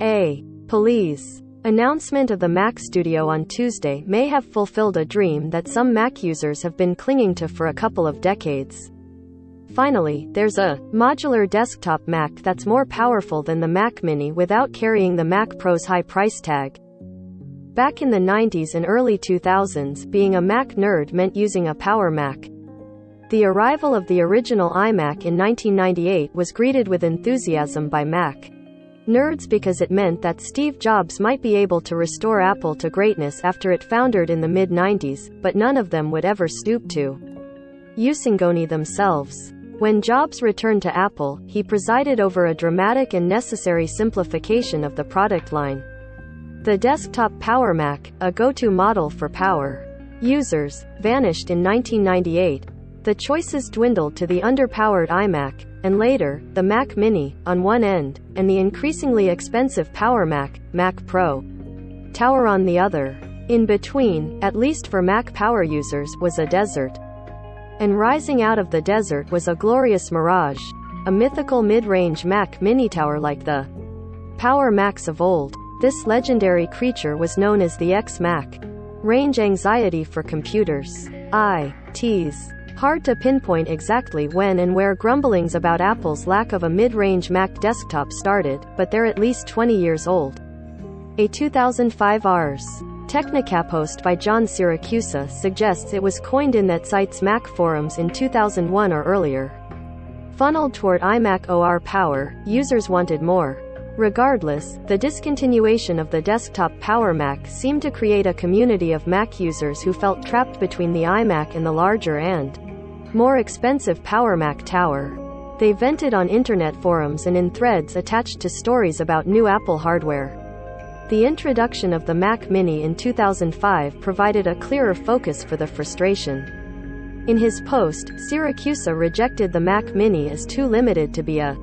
A. Police. Announcement of the Mac Studio on Tuesday may have fulfilled a dream that some Mac users have been clinging to for a couple of decades. Finally, there's a modular desktop Mac that's more powerful than the Mac Mini without carrying the Mac Pro's high price tag. Back in the 90s and early 2000s, being a Mac nerd meant using a Power Mac. The arrival of the original iMac in 1998 was greeted with enthusiasm by Mac nerds because it meant that Steve Jobs might be able to restore Apple to greatness after it foundered in the mid-90s, but none of them would ever stoop to using themselves. When Jobs returned to Apple, he presided over a dramatic and necessary simplification of the product line. The desktop Power Mac, a go-to model for power users, vanished in 1998. The choices dwindled to the underpowered iMac, and later, the Mac Mini, on one end, and the increasingly expensive Power Mac, Mac Pro Tower on the other. In between, at least for Mac power users, was a desert. And rising out of the desert was a glorious mirage, a mythical mid-range Mac Mini tower like the Power Macs of old. This legendary creature was known as the X-Mac. Range anxiety for computers. It's hard to pinpoint exactly when and where grumblings about Apple's lack of a mid-range Mac desktop started, but they're at least 20 years old. A 2005 Ars Technica post by John Siracusa suggests it was coined in that site's Mac forums in 2001 or earlier. Funneled toward iMac OR power, users wanted more. Regardless, the discontinuation of the desktop Power Mac seemed to create a community of Mac users who felt trapped between the iMac and the larger and more expensive Power Mac tower. They vented on internet forums and in threads attached to stories about new Apple hardware. The introduction of the Mac Mini in 2005 provided a clearer focus for the frustration. In his post, Siracusa rejected the Mac Mini as too limited to be a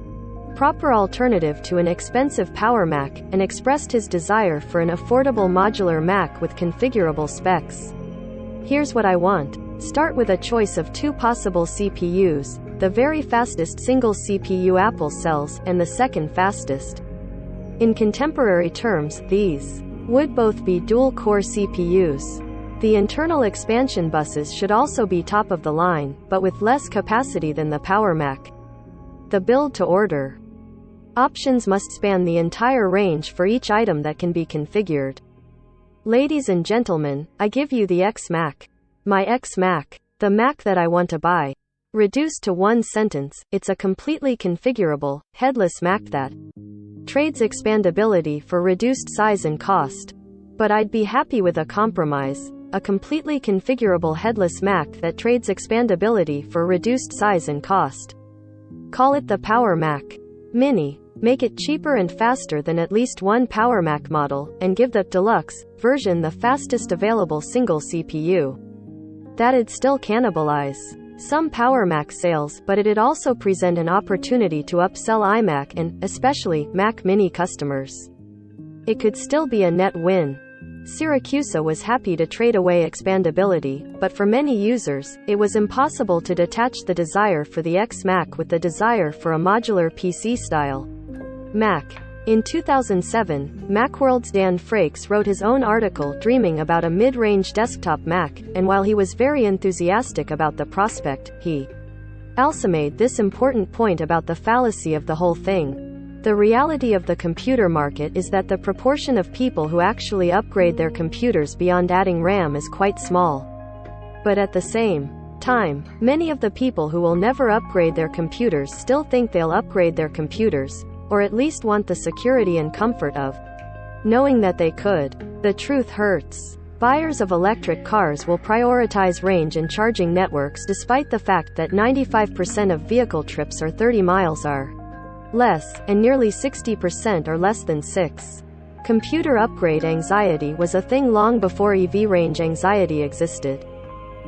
proper alternative to an expensive Power Mac, and expressed his desire for an affordable modular Mac with configurable specs. Here's what I want. Start with a choice of two possible CPUs, the very fastest single CPU Apple sells, and the second fastest. In contemporary terms, these would both be dual-core CPUs. The internal expansion buses should also be top of the line, but with less capacity than the Power Mac. The build-to-order options must span the entire range for each item that can be configured. Ladies and gentlemen, I give you the X-Mac. My X-Mac. The Mac that I want to buy. Reduced to one sentence, it's a completely configurable, headless Mac that trades expandability for reduced size and cost. But I'd be happy with a compromise. A completely configurable headless Mac that trades expandability for reduced size and cost. Call it the Power Mac Mini. Make it cheaper and faster than at least one Power Mac model, and give the deluxe version the fastest available single CPU. That'd still cannibalize some Power Mac sales, but it'd also present an opportunity to upsell iMac and, especially, Mac Mini customers. It could still be a net win. Siracusa was happy to trade away expandability, but for many users, it was impossible to detach the desire for the X-Mac with the desire for a modular PC-style Mac. In 2007, Macworld's Dan Frakes wrote his own article dreaming about a mid-range desktop Mac, and while he was very enthusiastic about the prospect, he also made this important point about the fallacy of the whole thing. The reality of the computer market is that the proportion of people who actually upgrade their computers beyond adding RAM is quite small. But at the same time, many of the people who will never upgrade their computers still think they'll upgrade their computers, or at least want the security and comfort of knowing that they could. The truth hurts. Buyers of electric cars will prioritize range and charging networks despite the fact that 95% of vehicle trips are 30 miles or less, and nearly 60% are less than 6. Computer upgrade anxiety was a thing long before EV range anxiety existed.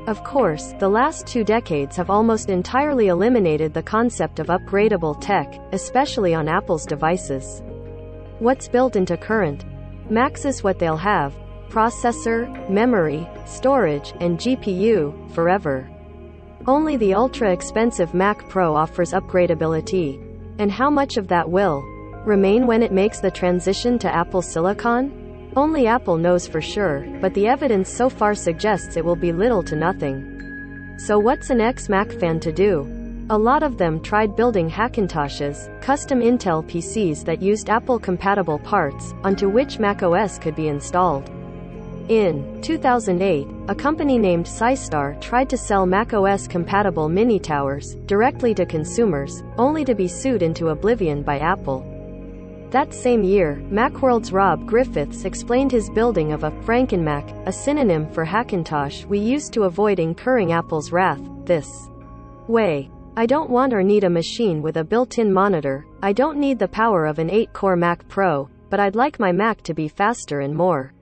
Of course, the last 2 decades have almost entirely eliminated the concept of upgradable tech, especially on Apple's devices. What's built into current Macs is what they'll have: processor, memory, storage, and GPU, forever. Only the ultra-expensive Mac Pro offers upgradability. And how much of that will remain when it makes the transition to Apple Silicon? Only Apple knows for sure, but the evidence so far suggests it will be little to nothing. So what's an ex-Mac fan to do? A lot of them tried building Hackintoshes, custom Intel PCs that used Apple-compatible parts, onto which macOS could be installed. In 2008, a company named SiStar tried to sell macOS-compatible mini towers directly to consumers, only to be sued into oblivion by Apple. That same year, Macworld's Rob Griffiths explained his building of a Frankenmac, a synonym for Hackintosh we used to avoid incurring Apple's wrath, this way. I don't want or need a machine with a built-in monitor, I don't need the power of an 8-core Mac Pro, but I'd like my Mac to be faster and more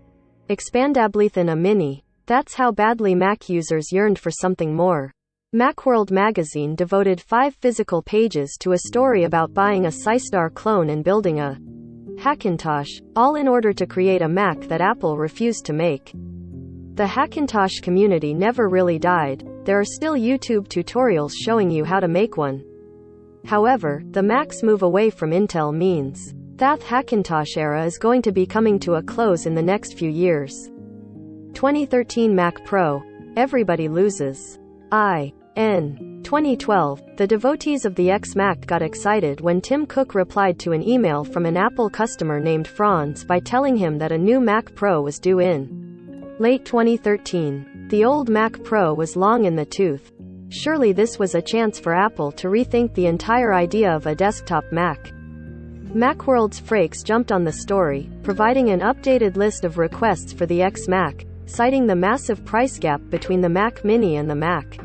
expandable than a mini. That's how badly Mac users yearned for something more. Macworld magazine devoted 5 physical pages to a story about buying a SiStar clone and building a Hackintosh, all in order to create a Mac that Apple refused to make. The Hackintosh community never really died. There are still YouTube tutorials showing you how to make one. However, the Mac's move away from Intel means that Hackintosh era is going to be coming to a close in the next few years. 2013 Mac Pro. Everybody loses. In 2012, the devotees of the X-Mac got excited when Tim Cook replied to an email from an Apple customer named Franz by telling him that a new Mac Pro was due in late 2013. The old Mac Pro was long in the tooth. Surely this was a chance for Apple to rethink the entire idea of a desktop Mac. Macworld's Frakes jumped on the story, providing an updated list of requests for the X-Mac, citing the massive price gap between the Mac Mini and the Mac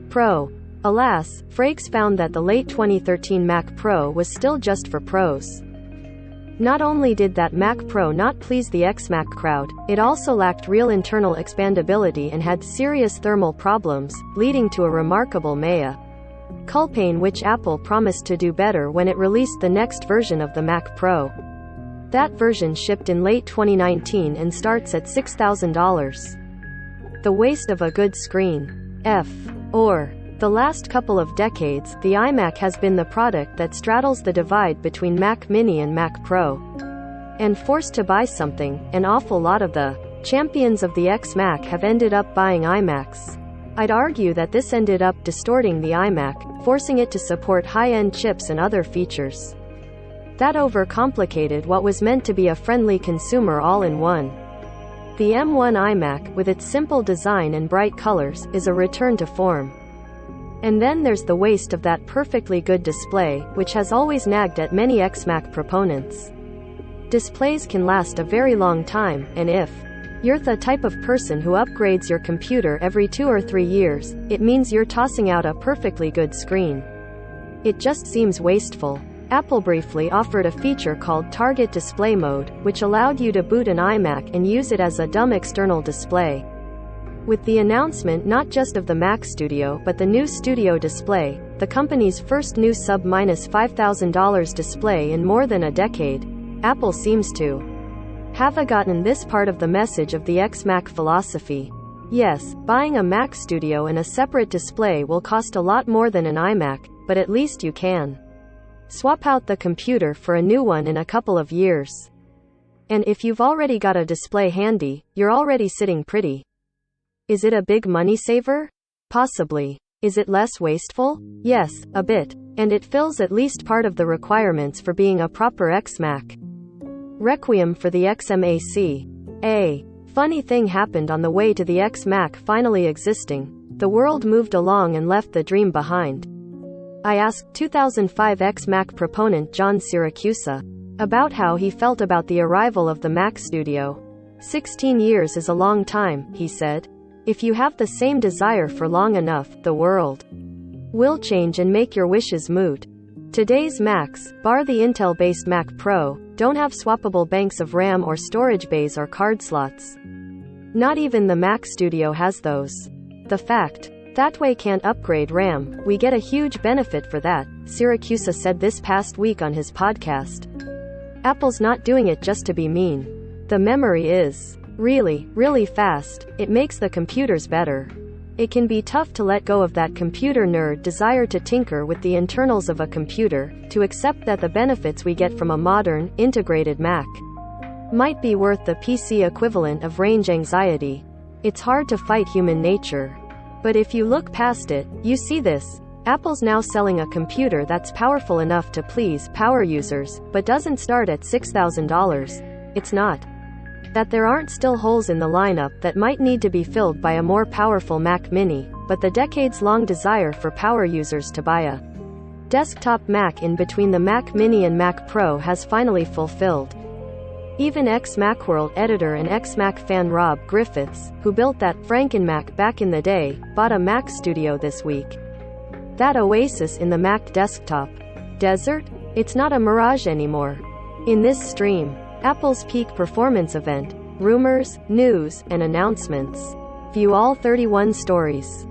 Pro. Alas, Frakes found that the late 2013 Mac Pro was still just for pros. Not only did that Mac Pro not please the X-Mac crowd, it also lacked real internal expandability and had serious thermal problems, leading to a remarkable mea culpa, which Apple promised to do better when it released the next version of the Mac Pro. That version shipped in late 2019 and starts at $6,000. The waste of a good screen. The last couple of decades, the iMac has been the product that straddles the divide between Mac Mini and Mac Pro. And forced to buy something, an awful lot of the champions of the X-Mac have ended up buying iMacs. I'd argue that this ended up distorting the iMac, forcing it to support high-end chips and other features that overcomplicated what was meant to be a friendly consumer all-in-one. The M1 iMac, with its simple design and bright colors, is a return to form. And then there's the waste of that perfectly good display, which has always nagged at many X-Mac proponents. Displays can last a very long time, and if you're the type of person who upgrades your computer every 2 or 3 years, it means you're tossing out a perfectly good screen. It just seems wasteful. Apple briefly offered a feature called Target Display Mode, which allowed you to boot an iMac and use it as a dumb external display. With the announcement not just of the Mac Studio but the new Studio Display, the company's first new sub-$5,000 display in more than a decade, Apple seems to have forgotten this part of the message of the X-Mac philosophy. Yes, buying a Mac Studio and a separate display will cost a lot more than an iMac, but at least you can swap out the computer for a new one in a couple of years. And if you've already got a display handy, you're already sitting pretty. Is it a big money saver? Possibly. Is it less wasteful? Yes, a bit. And it fills at least part of the requirements for being a proper X-Mac. Requiem for the XMAC. A funny thing happened on the way to the X-Mac finally existing. The world moved along and left the dream behind. I asked 2005 X-Mac proponent John Siracusa about how he felt about the arrival of the Mac Studio. 16 years is a long time, he said. If you have the same desire for long enough, the world will change and make your wishes moot. Today's Macs, bar the Intel-based Mac Pro, don't have swappable banks of RAM or storage bays or card slots. Not even the Mac Studio has those. The fact that way can't upgrade RAM, we get a huge benefit for that, Siracusa said this past week on his podcast. Apple's not doing it just to be mean. The memory is really, really fast. It makes the computers better. It can be tough to let go of that computer nerd desire to tinker with the internals of a computer, to accept that the benefits we get from a modern, integrated Mac might be worth the PC equivalent of range anxiety. It's hard to fight human nature. But if you look past it, you see this. Apple's now selling a computer that's powerful enough to please power users, but doesn't start at $6,000. It's not that there aren't still holes in the lineup that might need to be filled by a more powerful Mac Mini, but the decades-long desire for power users to buy a desktop Mac in between the Mac Mini and Mac Pro has finally fulfilled. Even ex-Macworld editor and ex-Mac fan Rob Griffiths, who built that Franken-Mac back in the day, bought a Mac Studio this week. That oasis in the Mac desktop desert? It's not a mirage anymore. In this stream, Apple's peak performance event, rumors, news, and announcements. View all 31 stories.